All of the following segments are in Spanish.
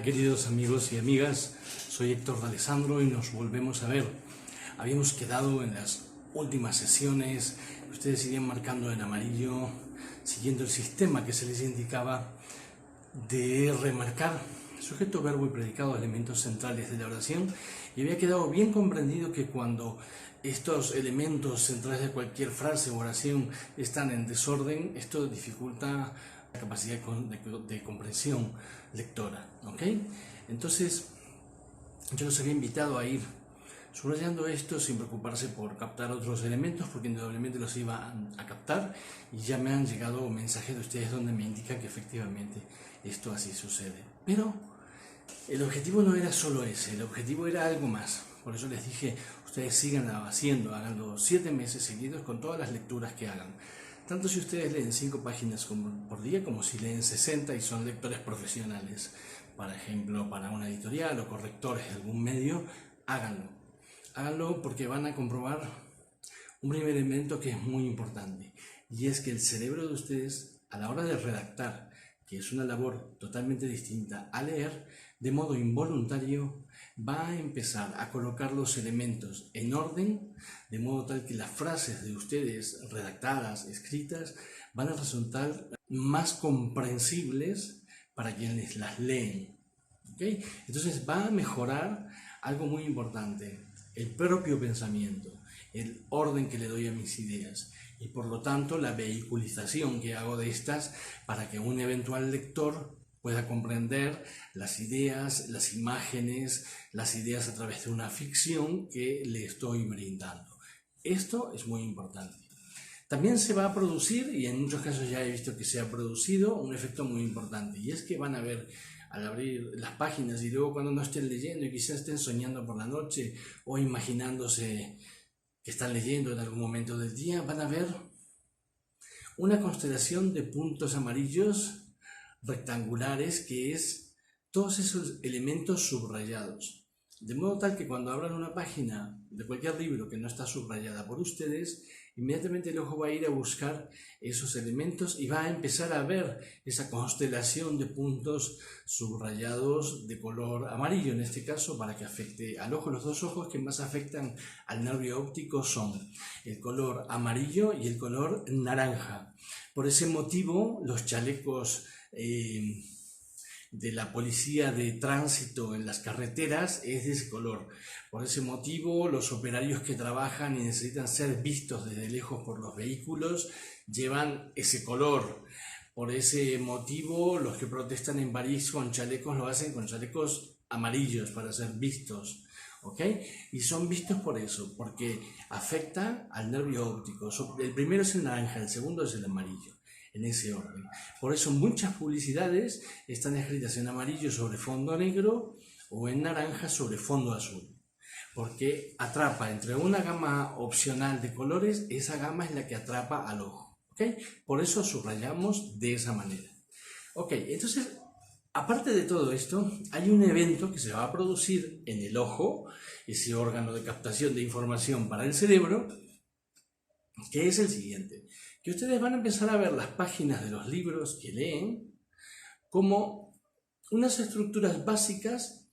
queridos amigos y amigas, soy Héctor D'Alessandro y nos volvemos a ver. Habíamos quedado en las últimas sesiones, ustedes irían marcando en amarillo, siguiendo el sistema que se les indicaba de remarcar sujeto, verbo y predicado, elementos centrales de la oración, y había quedado bien comprendido que cuando estos elementos centrales de cualquier frase o oración están en desorden, esto dificulta la capacidad de comprensión lectora, ¿ok? Entonces, yo los había invitado a ir subrayando esto sin preocuparse por captar otros elementos, porque indudablemente los iba a captar, y ya me han llegado mensajes de ustedes donde me indican que efectivamente esto así sucede. Pero el objetivo no era solo ese, el objetivo era algo más. Por eso les dije, ustedes sigan haciendo, háganlo 7 meses seguidos con todas las lecturas que hagan. Tanto si ustedes leen 5 páginas por día como si leen 60 y son lectores profesionales, por ejemplo, para una editorial o correctores de algún medio, háganlo. Háganlo porque van a comprobar un primer elemento que es muy importante, y es que el cerebro de ustedes, a la hora de redactar, que es una labor totalmente distinta a leer, de modo involuntario va a empezar a colocar los elementos en orden, de modo tal que las frases de ustedes redactadas, escritas, van a resultar más comprensibles para quienes las leen. ¿Okay? Entonces va a mejorar algo muy importante, el propio pensamiento, el orden que le doy a mis ideas, y por lo tanto la vehiculización que hago de estas para que un eventual lector pueda comprender las ideas, las imágenes, las ideas a través de una ficción que le estoy brindando. Esto es muy importante. También se va a producir, y en muchos casos ya he visto que se ha producido, un efecto muy importante, y es que van a ver al abrir las páginas y luego cuando no estén leyendo y quizás estén soñando por la noche o imaginándose que están leyendo en algún momento del día, van a ver una constelación de puntos amarillos rectangulares que es todos esos elementos subrayados. De modo tal que cuando abran una página de cualquier libro que no está subrayada por ustedes, inmediatamente el ojo va a ir a buscar esos elementos y va a empezar a ver esa constelación de puntos subrayados de color amarillo, en este caso, para que afecte al ojo. Los dos ojos que más afectan al nervio óptico son el color amarillo y el color naranja. Por ese motivo, los chalecos de la policía de tránsito en las carreteras es de ese color. Por ese motivo, los operarios que trabajan y necesitan ser vistos desde lejos por los vehículos llevan ese color. Por ese motivo, los que protestan en París con chalecos lo hacen con chalecos amarillos para ser vistos, ¿ok? Y son vistos por eso, porque afecta al nervio óptico. El primero es el naranja, el segundo es el amarillo, en ese orden. Por eso muchas publicidades están escritas en amarillo sobre fondo negro o en naranja sobre fondo azul, porque atrapa entre una gama opcional de colores, esa gama es la que atrapa al ojo, ¿ok? Por eso subrayamos de esa manera. Ok, entonces, aparte de todo esto, hay un evento que se va a producir en el ojo, ese órgano de captación de información para el cerebro, que es el siguiente: que ustedes van a empezar a ver las páginas de los libros que leen como unas estructuras básicas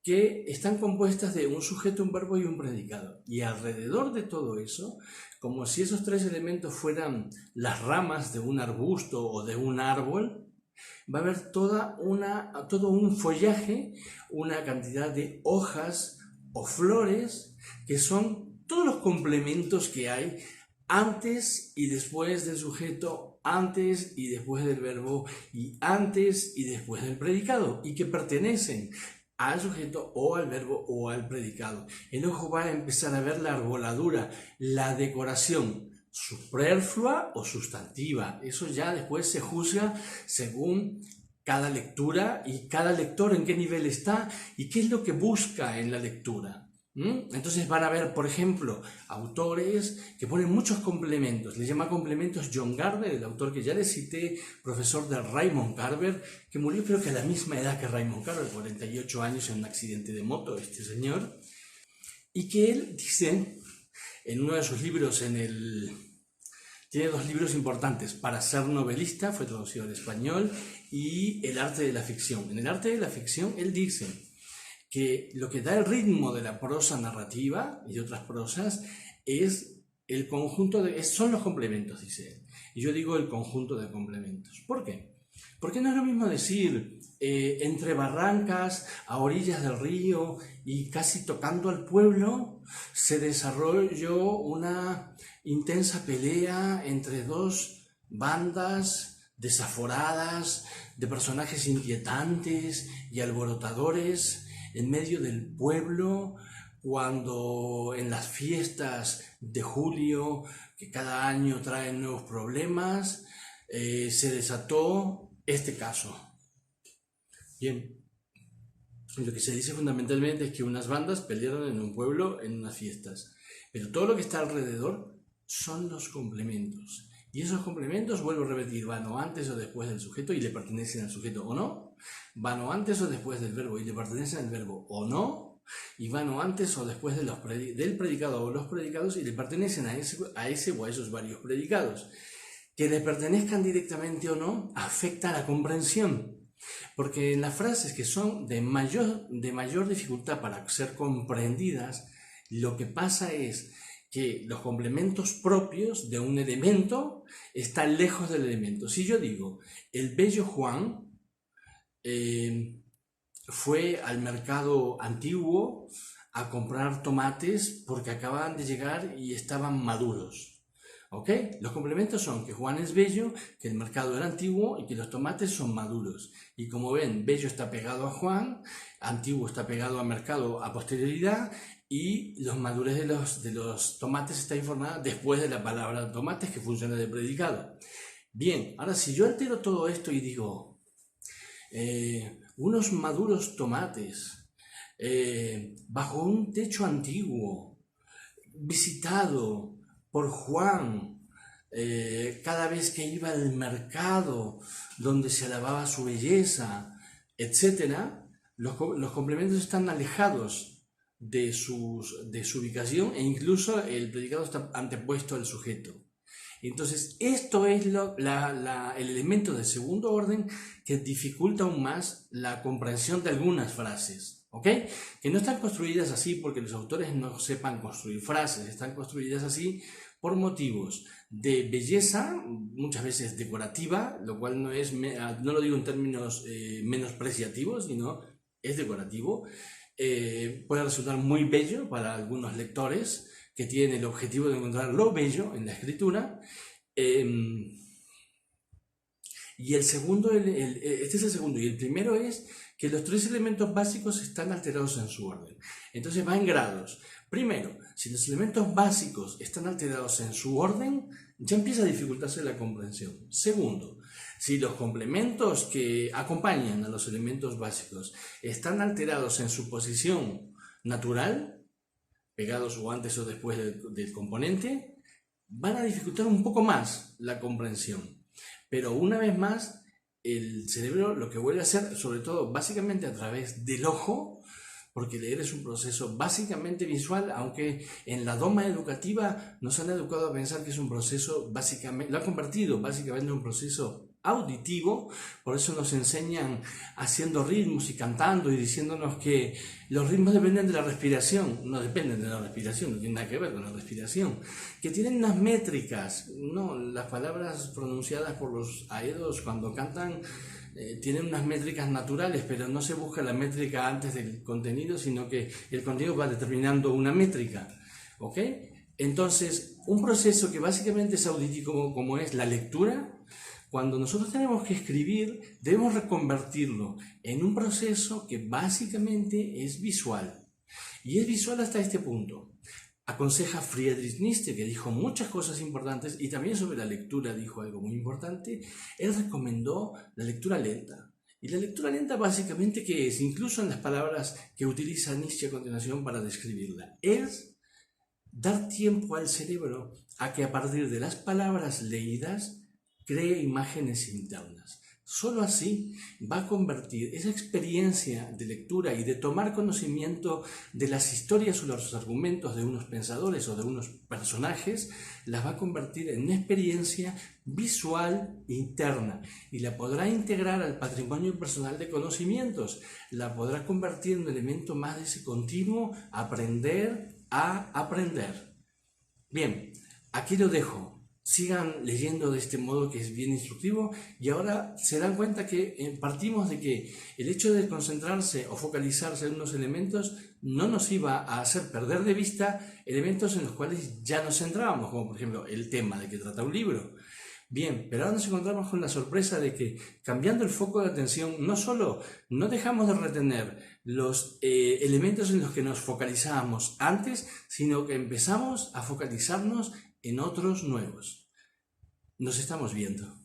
que están compuestas de un sujeto, un verbo y un predicado. Y alrededor de todo eso, como si esos 3 elementos fueran las ramas de un arbusto o de un árbol, va a haber todo un follaje, una cantidad de hojas o flores que son todos los complementos que hay antes y después del sujeto, antes y después del verbo y antes y después del predicado, y que pertenecen al sujeto o al verbo o al predicado. El ojo va a empezar a ver la arboladura, la decoración superflua o sustantiva. Eso ya después se juzga según cada lectura y cada lector en qué nivel está y qué es lo que busca en la lectura. Entonces van a ver, por ejemplo, autores que ponen muchos complementos. Le llama complementos John Garber, el autor que ya les cité, profesor de Raymond Carver, que murió creo que a la misma edad que Raymond Carver, 48 años en un accidente de moto, este señor, y que él dice en uno de sus libros, en el Tiene dos libros importantes, Para ser novelista, fue traducido al español, y El arte de la ficción. En El arte de la ficción él dice que lo que da el ritmo de la prosa narrativa y de otras prosas es el conjunto son los complementos, dice él. Y yo digo el conjunto de complementos. ¿Por qué? Porque no es lo mismo decir entre barrancas, a orillas del río y casi tocando al pueblo, se desarrolló una intensa pelea entre dos bandas desaforadas, de personajes inquietantes y alborotadores en medio del pueblo, cuando en las fiestas de julio, que cada año traen nuevos problemas, se desató este caso. Bien, lo que se dice fundamentalmente es que unas bandas pelearon en un pueblo en unas fiestas, pero todo lo que está alrededor son los complementos. Y esos complementos, vuelvo a repetir, van o antes o después del sujeto y le pertenecen al sujeto o no, van o antes o después del verbo y le pertenecen al verbo o no, y van o antes o después de del predicado o los predicados y le pertenecen a ese o a esos varios predicados. Que le pertenezcan directamente o no afecta a la comprensión, porque en las frases que son de mayor dificultad para ser comprendidas, lo que pasa es que los complementos propios de un elemento están lejos del elemento. Si yo digo, el bello Juan fue al mercado antiguo a comprar tomates porque acababan de llegar y estaban maduros. ¿Ok? Los complementos son que Juan es bello, que el mercado era antiguo y que los tomates son maduros. Y como ven, bello está pegado a Juan, antiguo está pegado al mercado a posterioridad y los madurez de los tomates está informada después de la palabra tomates, que funciona de predicado. Bien, ahora si yo altero todo esto y digo unos maduros tomates bajo un techo antiguo visitado por Juan cada vez que iba al mercado donde se alababa su belleza, etc., los complementos están alejados de su ubicación e incluso el predicado está antepuesto al sujeto. Entonces, esto es el elemento de segundo orden que dificulta aún más la comprensión de algunas frases, ¿ok? Que no están construidas así porque los autores no sepan construir frases, están construidas así por motivos de belleza, muchas veces decorativa, lo cual no lo digo en términos menospreciativos, sino es decorativo. Puede resultar muy bello para algunos lectores que tienen el objetivo de encontrar lo bello en la escritura. Y el segundo, este es el segundo, y el primero es que los tres elementos básicos están alterados en su orden. Entonces va en grados. Primero, si los elementos básicos están alterados en su orden, ya empieza a dificultarse la comprensión. Segundo, si los complementos que acompañan a los elementos básicos están alterados en su posición natural, pegados o antes o después del componente, van a dificultar un poco más la comprensión. Pero una vez más, el cerebro lo que vuelve a hacer, sobre todo básicamente a través del ojo, porque leer es un proceso básicamente visual, aunque en la doma educativa nos han educado a pensar que es un proceso básicamente, lo han convertido básicamente en un proceso auditivo, por eso nos enseñan haciendo ritmos y cantando y diciéndonos que los ritmos dependen de la respiración, no dependen de la respiración, no tienen nada que ver con la respiración, que tienen unas métricas, no, las palabras pronunciadas por los aedos cuando cantan tienen unas métricas naturales, pero no se busca la métrica antes del contenido, sino que el contenido va determinando una métrica, ¿ok? Entonces, un proceso que básicamente es auditivo como es la lectura, cuando nosotros tenemos que escribir, debemos reconvertirlo en un proceso que básicamente es visual. Y es visual hasta este punto. Aconseja Friedrich Nietzsche, que dijo muchas cosas importantes, y también sobre la lectura dijo algo muy importante. Él recomendó la lectura lenta. Y la lectura lenta básicamente, ¿qué es? Incluso en las palabras que utiliza Nietzsche a continuación para describirla, es dar tiempo al cerebro a que a partir de las palabras leídas cree imágenes internas. Solo así va a convertir esa experiencia de lectura y de tomar conocimiento de las historias o los argumentos de unos pensadores o de unos personajes, las va a convertir en una experiencia visual interna y la podrá integrar al patrimonio personal de conocimientos, la podrá convertir en un elemento más de ese continuo aprender a aprender. Bien, aquí lo dejo. Sigan leyendo de este modo que es bien instructivo y ahora se dan cuenta que partimos de que el hecho de concentrarse o focalizarse en unos elementos no nos iba a hacer perder de vista elementos en los cuales ya nos centrábamos, como por ejemplo el tema de que trata un libro. Bien, pero ahora nos encontramos con la sorpresa de que cambiando el foco de atención, no solo no dejamos de retener los elementos en los que nos focalizábamos antes, sino que empezamos a focalizarnos en otros nuevos. Nos estamos viendo.